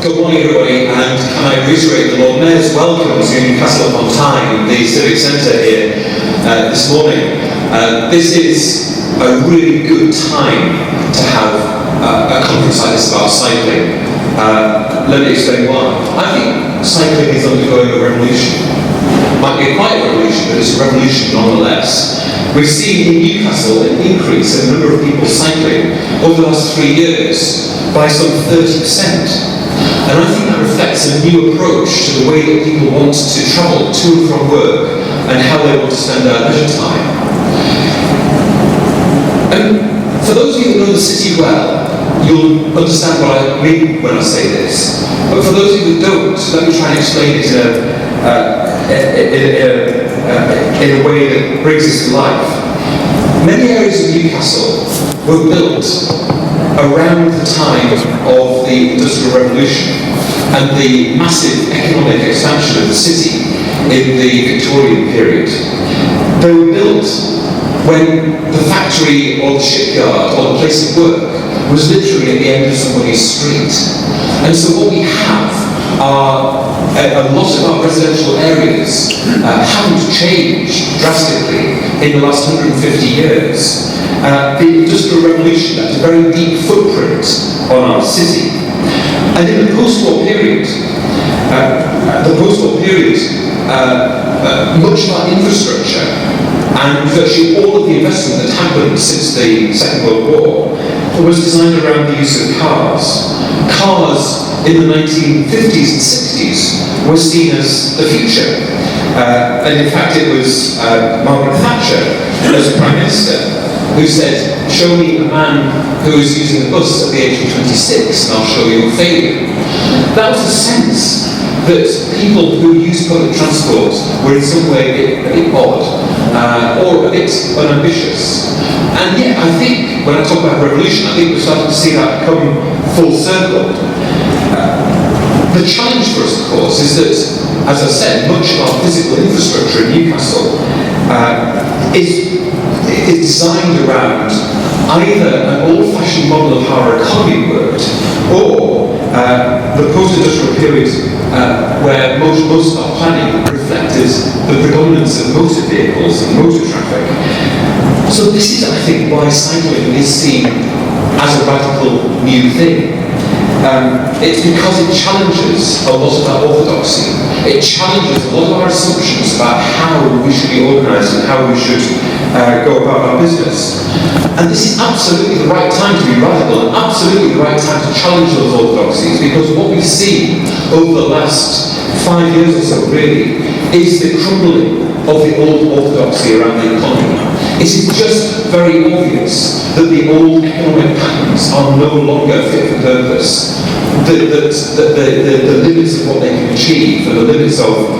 Good morning, everybody, and can I reiterate the Lord Mayor's welcome to Newcastle upon Tyne, the Civic Centre here this morning. This is a really good time to have a conference like this about cycling. Let me explain why. I think cycling is undergoing a revolution. Might be a quiet revolution, but it's a revolution nonetheless. We've seen in Newcastle an increase in the number of people cycling over the last 3 years by some 30%. And I think that reflects a new approach to the way that people want to travel to and from work and how they want to spend their leisure time. And for those of you who know the city well, you'll understand what I mean when I say this. But for those of you who don't, let me try and explain it in a way that brings this to life. Many areas of Newcastle were built around the time of the Industrial Revolution and the massive economic expansion of the city in the Victorian period. They were built when the factory or the shipyard or the place of work was literally at the end of somebody's street. And so what we have are a lot of our residential areas haven't changed drastically in the last 150 years. The Industrial Revolution left a very deep footprint on our city. And in the post-war period, much of our infrastructure and virtually all of the investment that happened since the Second World War was designed around the use of cars. Cars in the 1950s and 60s were seen as the future. And in fact, it was Margaret Thatcher, as Prime Minister, who said, "Show me a man who is using a bus at the age of 26 and I'll show you a failure." That was a sense that people who use public transport were in some way a bit odd or a bit unambitious. And yet, I think, when I talk about revolution, I think we're starting to see that come full circle. The challenge for us, of course, is that, as I said, much of our physical infrastructure in Newcastle is designed around either an old-fashioned model of how our economy worked, or the post-industrial period where most of our planning reflected the predominance of motor vehicles and motor traffic. So this is, I think, why cycling is seen as a radical new thing. It's because it challenges a lot of our orthodoxy. It challenges a lot of our assumptions about how we should be organised and how we should go about our business. And this is absolutely the right time to be radical, and absolutely the right time to challenge those orthodoxies, because what we've seen over the last 5 years or so, really, is the crumbling of the old orthodoxy around the economy. It is just very obvious that the old economic patterns are no longer fit for purpose. The limits of what they can achieve and the limits of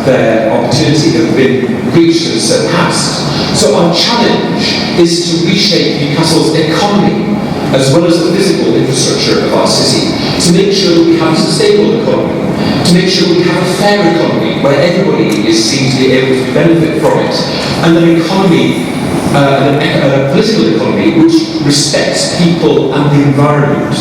their opportunity have been reached and surpassed. So our challenge is to reshape Newcastle's economy as well as the physical infrastructure of our city, to make sure that we have a sustainable economy, to make sure we have a fair economy where everybody is seen to be able to benefit from it, and an economy, a political economy which respects people and the environment.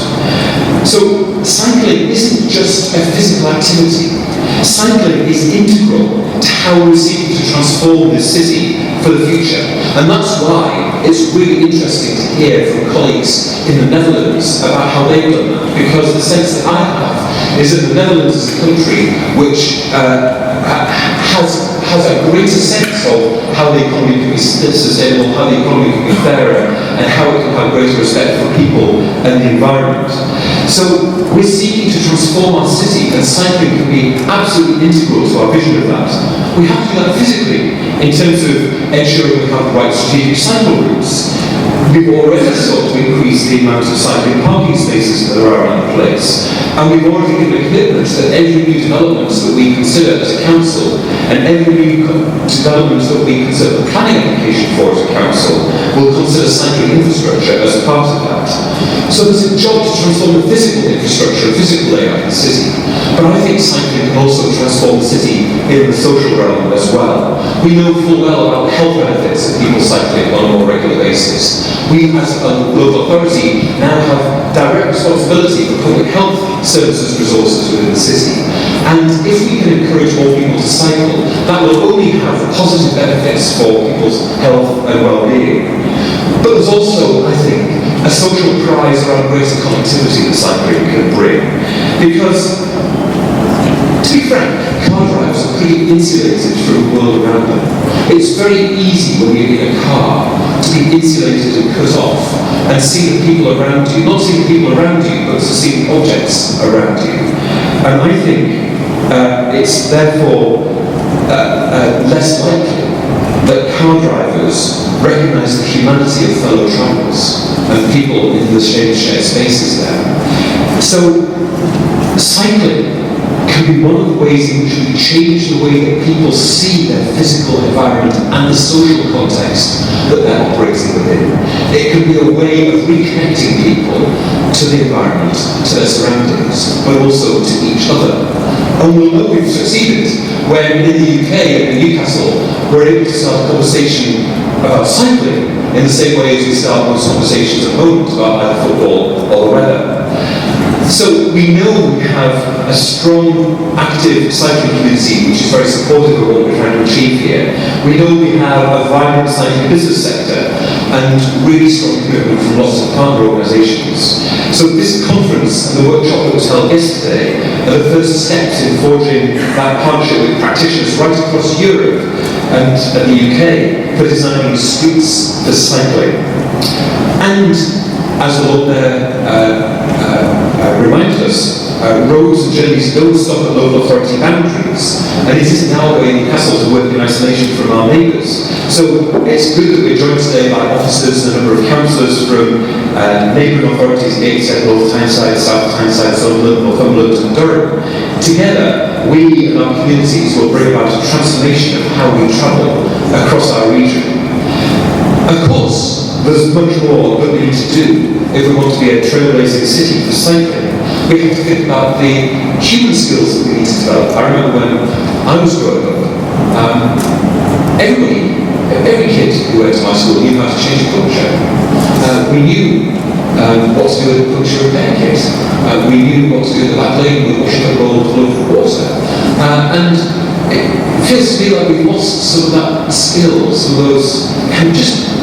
So cycling isn't just a physical activity. Cycling is integral to how we're seeking to transform this city for the future. And that's why it's really interesting to hear from colleagues in the Netherlands about how they've done that, because the sense that I have is that the Netherlands is a country which has a greater sense of how the economy can be sustainable, how the economy can be fairer, and how it can have greater respect for people and the environment. So we're seeking to transform our city, and cycling can be absolutely integral to our vision of that. We have to do that physically, in terms of ensuring we have the right strategic cycle routes. We've already sought to increase the amount of cycling parking spaces that there are around the place. And we've already given a commitment that every new development that we consider as a council, and every new development that we consider the planning application for as a council, will consider cycling infrastructure as a part of that. So there's a job to transform the physical infrastructure, physical layout of the city. But I think cycling can also transform the city in the social realm as well. We know full well about the health benefits of people cycling on a more regular basis. We, as a local authority, now have direct responsibility for public health services resources within the city. And if we can encourage more people to cycle, that will only have positive benefits for people's health and well-being. But there's also, I think, a social prize around greater connectivity that cycling can bring. Because, to be frank, car drivers are pretty insulated from the world around them. It's very easy when you're in a car to be insulated and cut off and see the people around you, not see the people around you, but to see the objects around you. And I think it's therefore less likely that car drivers recognise the humanity of fellow travellers and people in the shared spaces there. So, cycling can be one of the ways in which we change the way that people see their physical environment and the social context that they're operating within. It can be a way of reconnecting people to the environment, to their surroundings, but also to each other. And we'll know we've succeeded when in the UK, in Newcastle, we're able to start a conversation about cycling in the same way as we start most conversations at home about either football or the weather. So we know we have a strong, active cycling community which is very supportive of what we're trying to achieve here. We know we have a vibrant cycling business sector and really strong commitment from lots of partner organisations. So this conference and the workshop that was held yesterday are the first steps in forging that partnership with practitioners right across Europe and the UK for designing streets for cycling. And as the Lord Mayor reminded us, roads and journeys don't stop at local authority boundaries, and it isn't our way in Newcastle to work in isolation from our neighbours. So it's good that we're joined today by officers and a number of councillors from neighbouring authorities, Gateshead, North Tyneside, South Tyneside, Sunderland, Northumberland and Durham. Together, we and our communities will bring about a transformation of how we travel across our region. Of course, there's much more that we need to do if we want to be a trailblazing city for cycling. We have to think about the human skills that we need to develop. I remember when I was growing up, every kid who went to my school knew how to change a puncture. We knew what to do with a puncture repair kit. We knew what to do in the back lane with washing a roll full of water. And it feels to me like we've lost some of that skill, some of those just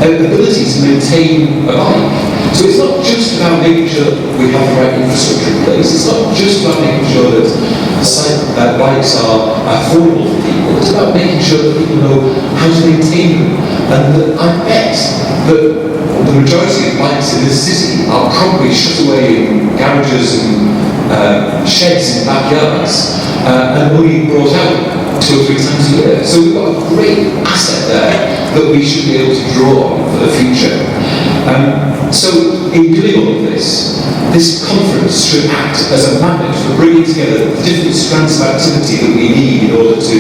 ability to maintain a bike. So it's not just about making sure that we have the right infrastructure in place. It's not just about making sure that bikes are affordable for people. It's about making sure that people know how to maintain them. And I bet that the majority of bikes in this city are probably shut away in garages and sheds in backyards and only brought out 2 or 3 times a year. So we've got a great asset there that we should be able to draw on for the future. So in doing all of this conference should act as a magnet for bringing together the different strands of activity that we need in order to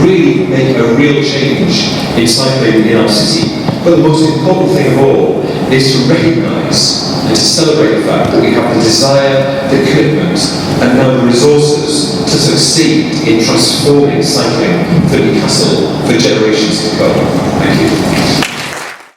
really make a real change in cycling in our city. But the most important thing of all is to recognise and to celebrate the fact that we have the desire, the commitment, and now the resources to succeed in transforming cycling for Newcastle for generations to come. Thank you.